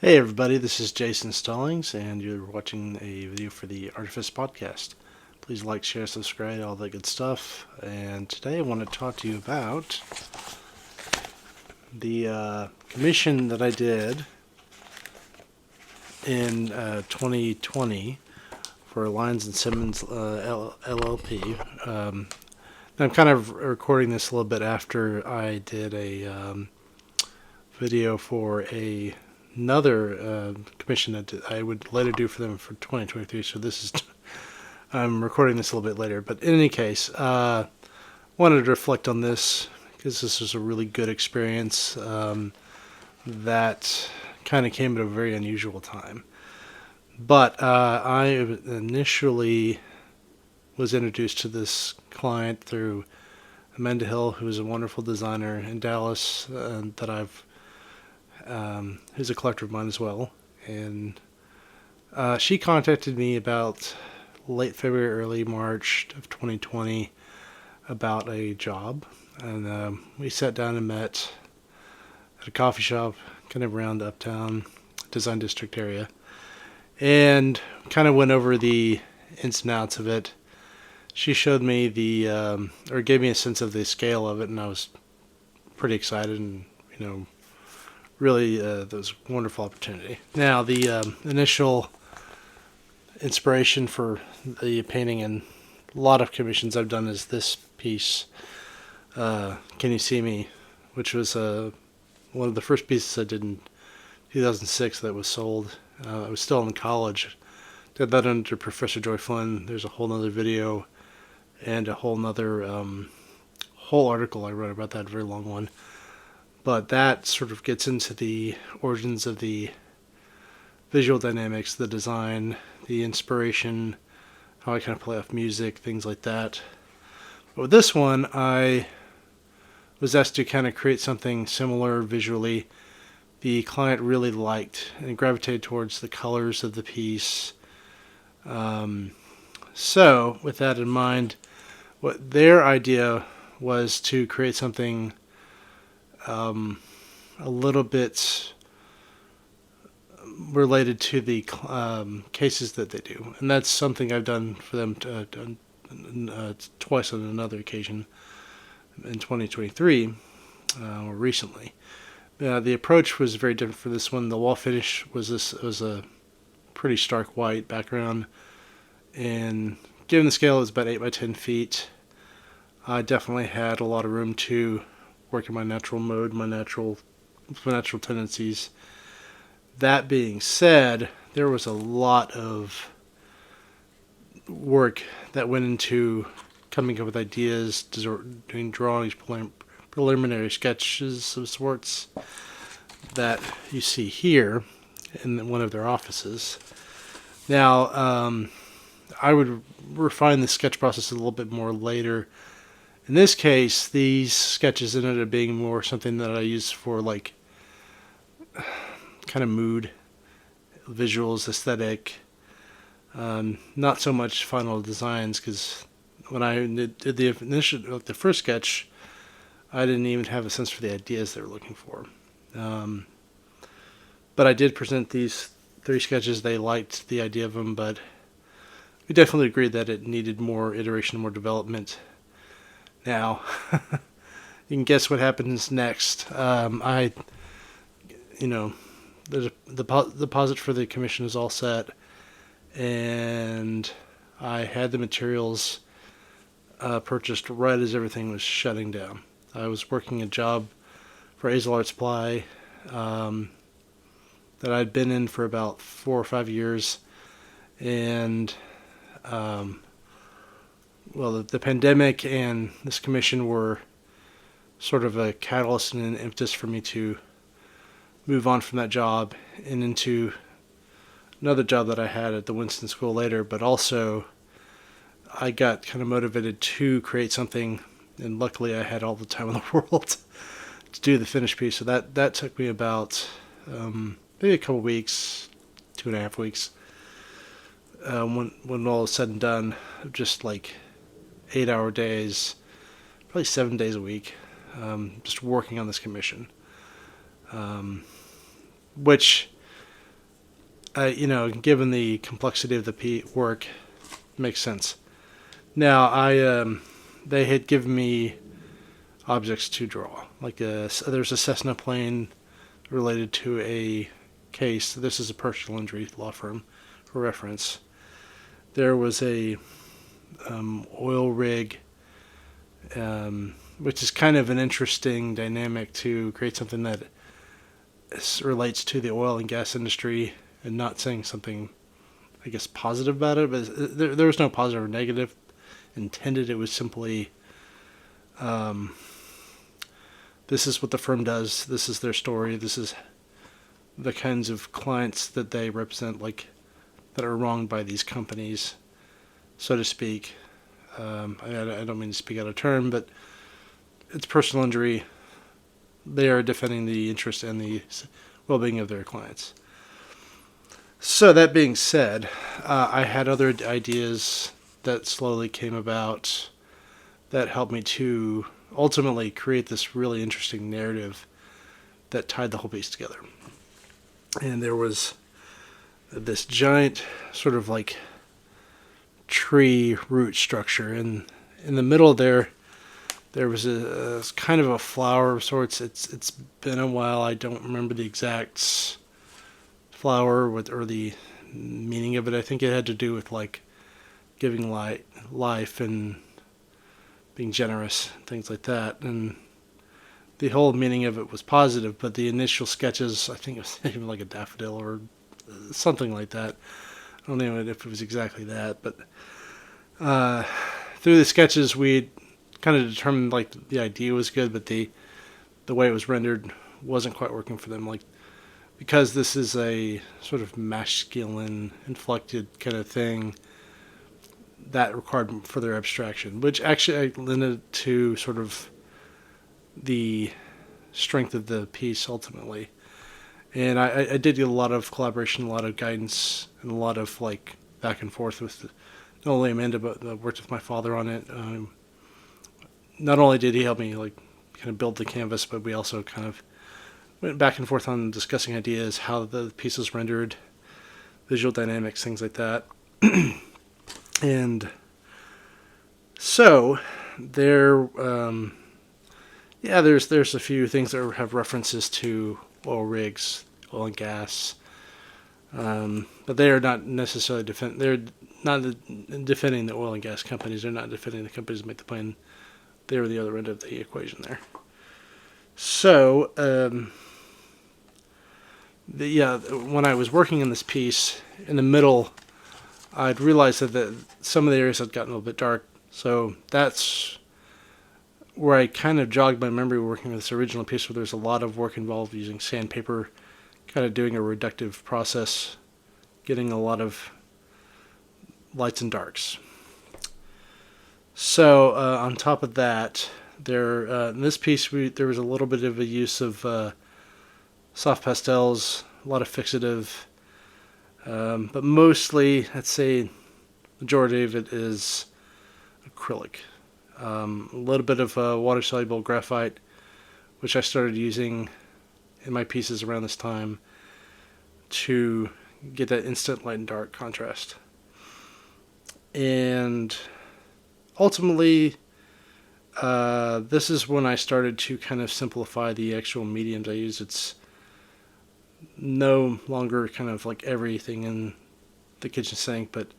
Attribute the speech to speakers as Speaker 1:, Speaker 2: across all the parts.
Speaker 1: Hey everybody, this is Jason Stallings, and you're watching a video for the Artifice Podcast. Please like, share, subscribe, all that good stuff. And today I want to talk to you about the commission that I did in 2020 for Lyons and Simmons LLP. I'm kind of recording this a little bit after I did a video for another commission that I would later do for them for 2023. So I'm recording this a little bit later. But in any case, wanted to reflect on this because this was a really good experience that kind of came at a very unusual time. But I initially was introduced to this client through Amanda Hill, who is a wonderful designer in Dallas who's a collector of mine as well. And she contacted me about late February, early March of 2020 about a job. And we sat down and met at a coffee shop kind of around the Uptown Design District area. And kind of went over the ins and outs of it. She showed me or gave me a sense of the scale of it, and I was pretty excited and, really, that was a wonderful opportunity. Now, the initial inspiration for the painting and a lot of commissions I've done is this piece, Can You See Me, which was one of the first pieces I did in 2006 that was sold. I was still in college. Did that under Professor Joy Flynn. There's a whole nother video and a whole nother whole article I wrote about that, very long one. But that sort of gets into the origins of the visual dynamics, the design, the inspiration, how I kind of play off music, things like that. But with this one, I was asked to kind of create something similar visually. The client really liked and gravitated towards the colors of the piece. So, with that in mind, what their idea was to create something a little bit related to the cases that they do, and that's something I've done for them twice on another occasion in 2023 or recently. The approach was very different for this one. The wall finish was a pretty stark white background, and given the scale, it was about 8 by 10 feet. I definitely had a lot of room to work in my natural mode, my natural tendencies. That being said, there was a lot of work that went into coming up with ideas, doing drawings, preliminary sketches of sorts that you see here in one of their offices. Now, I would refine the sketch process a little bit more later. In this case, these sketches ended up being more something that I use for like kind of mood, visuals, aesthetic, not so much final designs, because when I did the first sketch, I didn't even have a sense for the ideas they were looking for. But I did present these 3 sketches. They liked the idea of them, but we definitely agreed that it needed more iteration, more development. Now, you can guess what happens next. The deposit for the commission is all set, and I had the materials purchased right as everything was shutting down. I was working a job for Hazel Art Supply that I'd been in for about 4 or 5 years, and the pandemic and this commission were sort of a catalyst and an impetus for me to move on from that job and into another job that I had at the Winston School later. But also, I got kind of motivated to create something, and luckily I had all the time in the world to do the finished piece. So that took me about maybe a couple weeks, 2.5 weeks, when all is said and done, just like 8-hour days, probably 7 days a week, just working on this commission, which given the complexity of the work, makes sense. Now, they had given me objects to draw. There's a Cessna plane related to a case. This is a personal injury law firm, for reference. There was a oil rig, which is kind of an interesting dynamic to create something that relates to the oil and gas industry, and not saying something, I guess, positive about it, but there was no positive or negative intended. It was simply, this is what the firm does, this is their story, this is the kinds of clients that they represent, that are wronged by these companies, so to speak. I don't mean to speak out of turn, but it's personal injury. They are defending the interest and the well-being of their clients. So that being said, I had other ideas that slowly came about that helped me to ultimately create this really interesting narrative that tied the whole piece together. And there was this giant sort of tree root structure, and in the middle there was a kind of a flower of sorts. It's been a while. I don't remember the exact flower or the meaning of it. I think it had to do with giving life and being generous, things like that. And the whole meaning of it was positive, but the initial sketches, I think it was even like a daffodil or something like that. I don't know if it was exactly that, but through the sketches we kind of determined the idea was good, but the way it was rendered wasn't quite working for them. Because this is a sort of masculine, inflected kind of thing, that required further abstraction, which actually lended to sort of the strength of the piece ultimately. And I did get a lot of collaboration, a lot of guidance, and a lot of back and forth with not only Amanda, but I worked with my father on it. Not only did he help me kind of build the canvas, but we also kind of went back and forth on discussing ideas, how the piece was rendered, visual dynamics, things like that. And so there's a few things that have references to oil rigs, oil and gas, but they are not necessarily they're not defending the oil and gas companies. They're not defending the companies that make the plane. They're the other end of the equation there. So when I was working on this piece, in the middle, I'd realized that some of the areas had gotten a little bit dark. So that's where I kind of jogged my memory working with this original piece, where there's a lot of work involved using sandpaper, kind of doing a reductive process, getting a lot of lights and darks. So on top of that, in this piece there was a little bit of a use of soft pastels, a lot of fixative, but mostly, I'd say, majority of it is acrylic. A little bit of water-soluble graphite, which I started using in my pieces around this time to get that instant light and dark contrast. And ultimately, this is when I started to kind of simplify the actual mediums I use. It's no longer kind of everything in the kitchen sink, but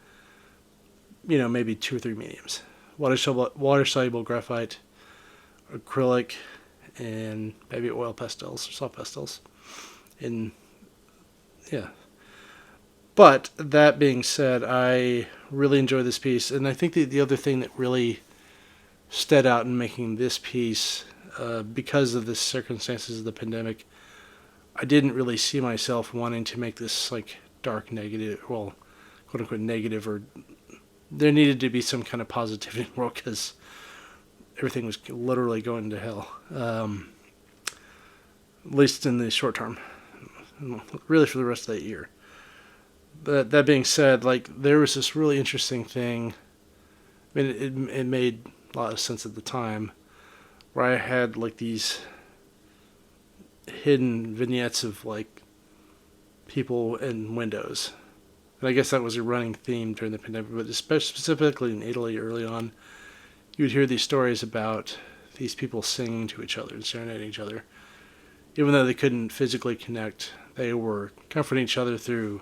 Speaker 1: maybe 2 or 3 mediums: water-soluble graphite, acrylic, and maybe oil pastels or soft pastels. And yeah. But that being said, I really enjoy this piece, and I think the other thing that really stood out in making this piece, because of the circumstances of the pandemic, I didn't really see myself wanting to make this dark negative, well, quote unquote negative, or there needed to be some kind of positivity in the world because everything was literally going to hell, at least in the short term, really for the rest of that year. But that being said, there was this really interesting thing. I mean, it made a lot of sense at the time, where I had these hidden vignettes of people in Windows. And I guess that was a running theme during the pandemic, but especially specifically in Italy early on, you would hear these stories about these people singing to each other and serenading each other. Even though they couldn't physically connect, they were comforting each other through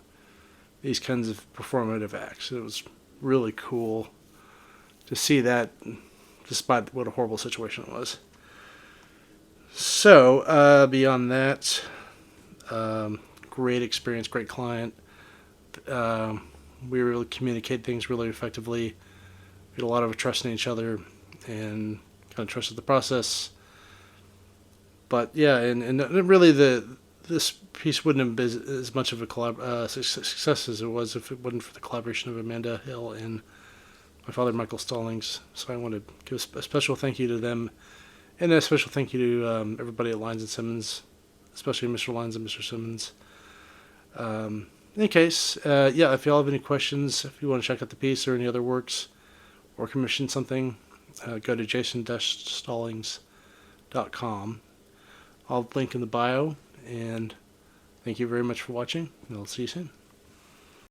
Speaker 1: these kinds of performative acts. It was really cool to see that, despite what a horrible situation it was. So, beyond that, great experience, great client. We were able to communicate things really effectively. We had a lot of trust in each other and kind of trusted the process. But yeah, and really this piece wouldn't have been as much of a success as it was if it wasn't for the collaboration of Amanda Hill and my father, Michael Stallings. So I want to give a special thank you to them, and a special thank you to everybody at Lyons and Simmons, especially Mr. Lyons and Mr. Simmons. In any case, yeah, if you all have any questions, if you want to check out the piece or any other works, or commission something, go to jason-stallings.com. I'll link in the bio, and thank you very much for watching, and I'll see you soon.